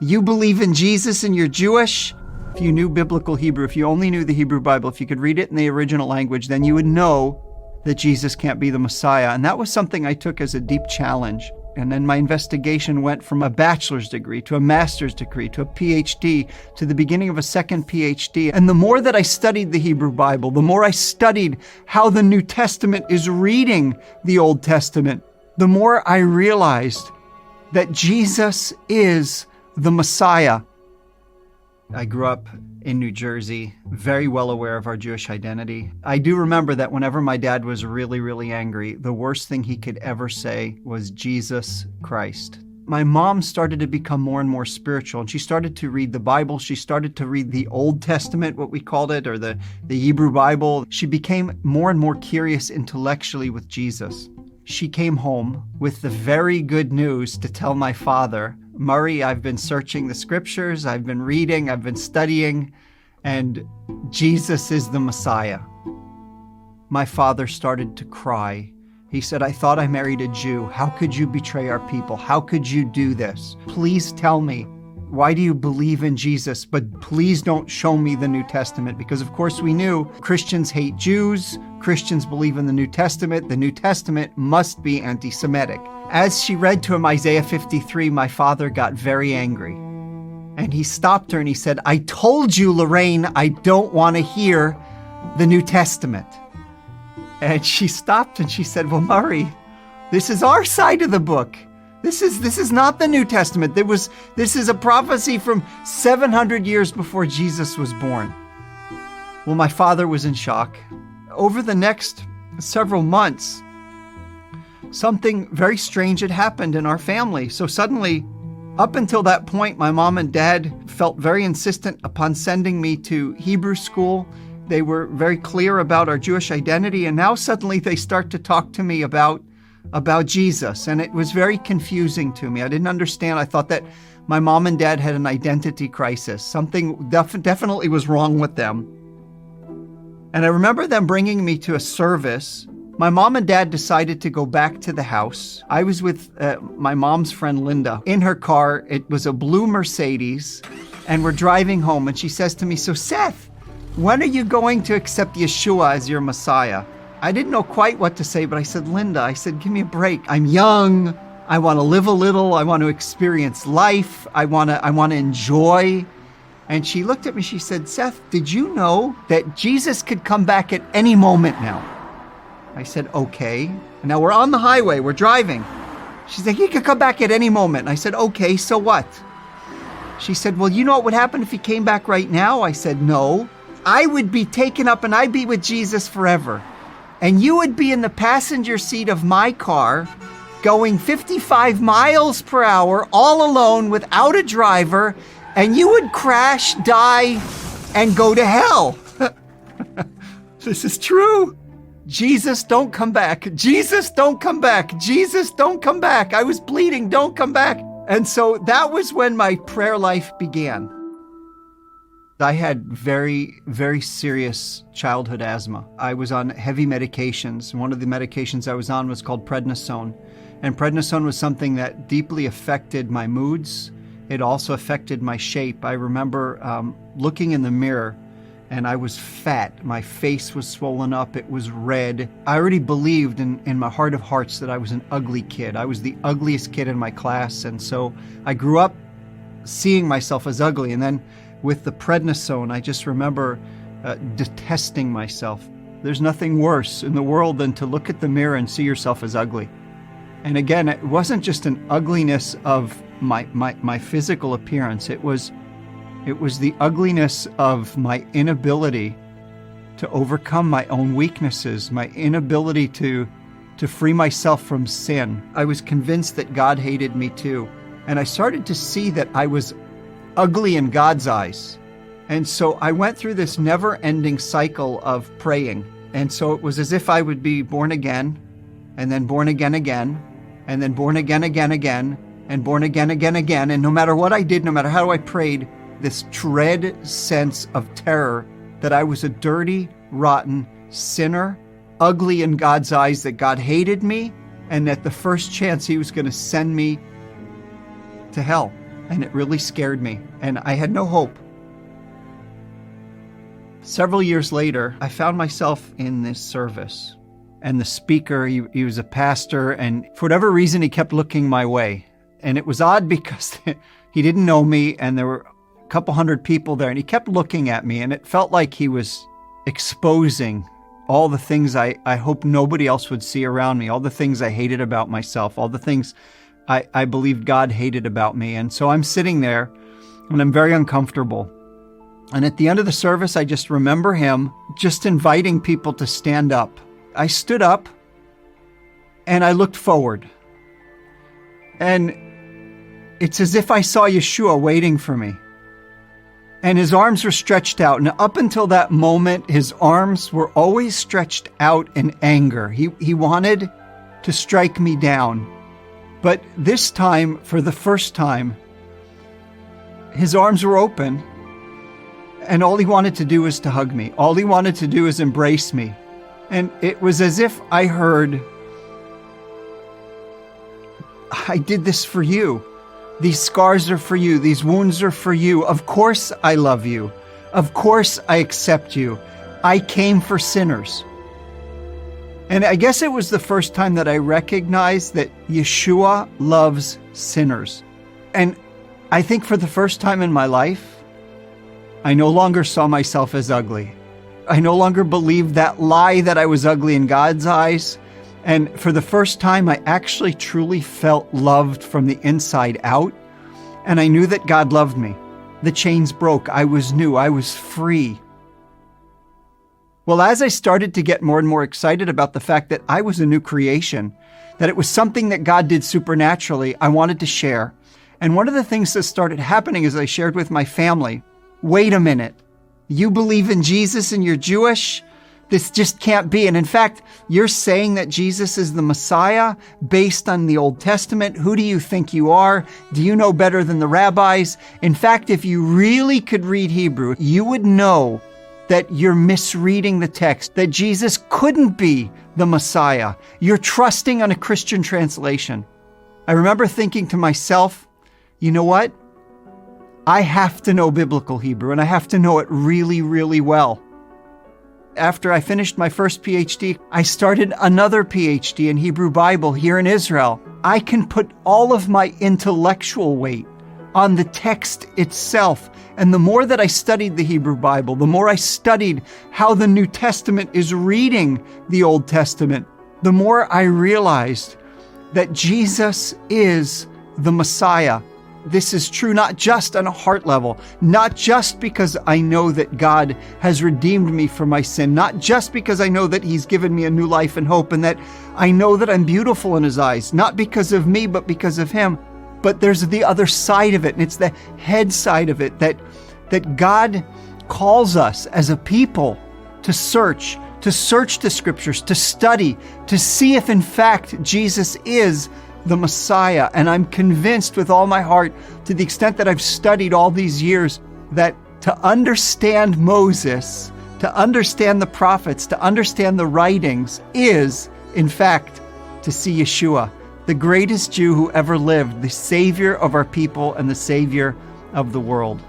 You believe in Jesus and you're Jewish? If you knew biblical Hebrew, if you only knew the Hebrew Bible, if you could read it in the original language, then you would know that Jesus can't be the Messiah. And that was something I took as a deep challenge. And then my investigation went from a bachelor's degree to a master's degree to a PhD to the beginning of a second PhD. And the more that I studied the Hebrew Bible, the more I studied how the New Testament is reading the Old Testament, the more I realized that Jesus is the Messiah. I grew up in New Jersey, very well aware of our Jewish identity. I do remember that whenever my dad was really, really angry, the worst thing he could ever say was Jesus Christ. My mom started to become more and more spiritual, and she started to read the Bible. She started to read the Old Testament, what we called it, or the Hebrew Bible. She became more and more curious intellectually with Jesus. She came home with the very good news to tell my father, Murray, I've been searching the scriptures, I've been reading, I've been studying, and Jesus is the Messiah. My father started to cry. He said, I thought I married a Jew. How could you betray our people? How could you do this? Please tell me, why do you believe in Jesus? But please don't show me the New Testament, because of course we knew Christians hate Jews, Christians believe in the New Testament must be anti-Semitic. As she read to him Isaiah 53, my father got very angry. And he stopped her and he said, I told you, Lorraine, I don't want to hear the New Testament. And she stopped and she said, well, Murray, this is our side of the book. This is not the New Testament. This is a prophecy from 700 years before Jesus was born. Well, my father was in shock. Over the next several months, something very strange had happened in our family. So suddenly, up until that point, my mom and dad felt very insistent upon sending me to Hebrew school. They were very clear about our Jewish identity, and now suddenly they start to talk to me about Jesus, and it was very confusing to me. I didn't understand. I thought that my mom and dad had an identity crisis. Something definitely was wrong with them. And I remember them bringing me to a service. My mom and dad decided to go back to the house. I was with my mom's friend Linda in her car. It was a blue Mercedes, and we're driving home, and she says to me, so Seth, when are you going to accept Yeshua as your Messiah? I didn't know quite what to say, but I said, Linda, give me a break. I'm young. I want to live a little. I want to experience life. I want to enjoy. And she looked at me, she said, Seth, did you know that Jesus could come back at any moment now? I said, okay. And now we're on the highway, we're driving. She said, he could come back at any moment. And I said, okay, so what? She said, well, you know what would happen if he came back right now? I said, no. I would be taken up and I'd be with Jesus forever. And you would be in the passenger seat of my car going 55 miles per hour all alone without a driver, and you would crash, die, and go to hell. This is true. Jesus, don't come back. Jesus, don't come back. Jesus, don't come back. I was bleeding. Don't come back. And so that was when my prayer life began. I had very, very serious childhood asthma. I was on heavy medications. One of the medications I was on was called prednisone. And prednisone was something that deeply affected my moods. It also affected my shape. I remember looking in the mirror, and I was fat. My face was swollen up. It was red. I already believed in my heart of hearts that I was an ugly kid. I was the ugliest kid in my class. And so I grew up seeing myself as ugly. And then with the prednisone, I just remember detesting myself. There's nothing worse in the world than to look at the mirror and see yourself as ugly. And again, it wasn't just an ugliness of my physical appearance. It was the ugliness of my inability to overcome my own weaknesses, my inability to free myself from sin. I was convinced that God hated me too. And I started to see that I was ugly in God's eyes. And so I went through this never-ending cycle of praying. And so it was as if I would be born again, and then born again again, and then born again again, and born again again. And no matter what I did, no matter how I prayed, this dread sense of terror that I was a dirty, rotten sinner, ugly in God's eyes, that God hated me, and that the first chance he was going to send me to hell. and it really scared me, and I had no hope. Several years later, I found myself in this service, and the speaker, he was a pastor, and for whatever reason, he kept looking my way. And it was odd because he didn't know me, and there were a couple hundred people there, and he kept looking at me, and it felt like he was exposing all the things I hope nobody else would see around me, all the things I hated about myself, all the things I believed God hated about me. And so I'm sitting there, and I'm very uncomfortable. And at the end of the service, I just remember him just inviting people to stand up. I stood up and I looked forward. And it's as if I saw Yeshua waiting for me. And his arms were stretched out. And up until that moment, his arms were always stretched out in anger. He wanted to strike me down. But this time, for the first time, his arms were open. And all he wanted to do was to hug me. All he wanted to do is embrace me. And it was as if I heard, I did this for you. These scars are for you. These wounds are for you. Of course I love you. Of course I accept you. I came for sinners. And I guess it was the first time that I recognized that Yeshua loves sinners. And I think for the first time in my life, I no longer saw myself as ugly. I no longer believed that lie that I was ugly in God's eyes. And for the first time, I actually truly felt loved from the inside out. And I knew that God loved me. The chains broke. I was new. I was free. Well, as I started to get more and more excited about the fact that I was a new creation, that it was something that God did supernaturally, I wanted to share. And one of the things that started happening is I shared with my family, wait a minute, you believe in Jesus and you're Jewish? This just can't be. And in fact, you're saying that Jesus is the Messiah based on the Old Testament. Who do you think you are? Do you know better than the rabbis? In fact, if you really could read Hebrew, you would know that you're misreading the text, that Jesus couldn't be the Messiah. You're trusting on a Christian translation. I remember thinking to myself, you know what? I have to know biblical Hebrew, and I have to know it really, really well. After I finished my first PhD, I started another PhD in Hebrew Bible here in Israel. I can put all of my intellectual weight on the text itself. And the more that I studied the Hebrew Bible, the more I studied how the New Testament is reading the Old Testament, the more I realized that Jesus is the Messiah. This is true not just on a heart level, not just because I know that God has redeemed me from my sin, not just because I know that He's given me a new life and hope, and that I know that I'm beautiful in His eyes, not because of me, but because of Him. But there's the other side of it, and it's the head side of it, that God calls us as a people to search the Scriptures, to study, to see if in fact Jesus is the Messiah. And I'm convinced with all my heart, to the extent that I've studied all these years, that to understand Moses, to understand the prophets, to understand the writings is, in fact, to see Yeshua, the greatest Jew who ever lived, the Savior of our people and the Savior of the world.